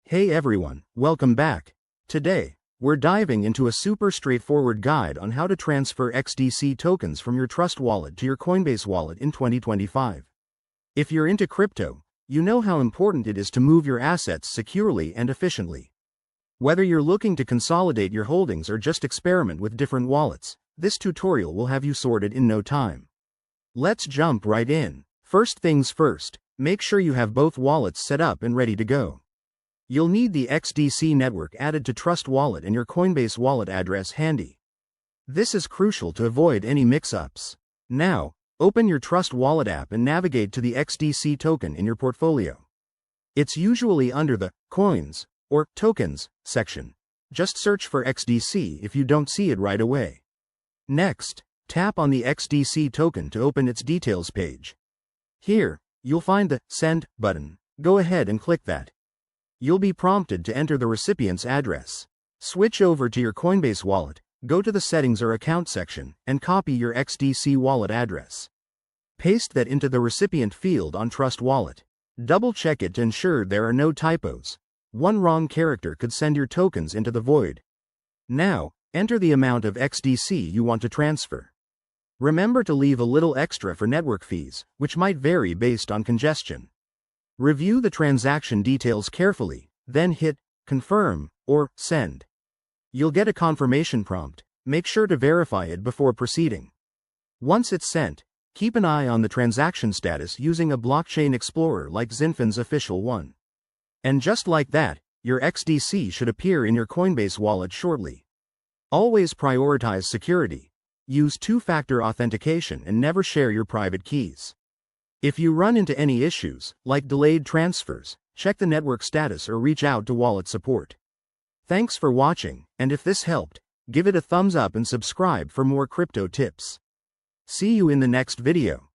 Hey everyone, welcome back. Today, we're diving into a super straightforward guide on how to transfer XDC tokens from your Trust Wallet to your Coinbase Wallet in 2025. If you're into crypto, you know how important it is to move your assets securely and efficiently. Whether you're looking to consolidate your holdings or just experiment with different wallets, this tutorial will have you sorted in no time. Let's jump right in. First things first, make sure you have both wallets set up and ready to go. You'll need the XDC network added to Trust Wallet and your Coinbase Wallet address handy. This is crucial to avoid any mix-ups. Now, open your Trust Wallet app and navigate to the XDC token in your portfolio. It's usually under the Coins or Tokens section. Just search for XDC if you don't see it right away. Next, tap on the XDC token to open its details page. Here, you'll find the Send button. Go ahead and click that. You'll be prompted to enter the recipient's address. Switch over to your Coinbase wallet, go to the Settings or Account section, and copy your XDC wallet address. Paste that into the recipient field on Trust Wallet. Double-check it to ensure there are no typos. One wrong character could send your tokens into the void. Now, enter the amount of XDC you want to transfer. Remember to leave a little extra for network fees, which might vary based on congestion. Review the transaction details carefully, then hit Confirm or Send. You'll get a confirmation prompt. Make sure to verify it before proceeding. Once it's sent, keep an eye on the transaction status using a blockchain explorer like Zinfin's official one. And just like that, your XDC should appear in your Coinbase wallet shortly. Always prioritize security. Use two-factor authentication and never share your private keys. If you run into any issues, like delayed transfers, check the network status or reach out to wallet support. Thanks for watching, and if this helped, give it a thumbs up and subscribe for more crypto tips. See you in the next video.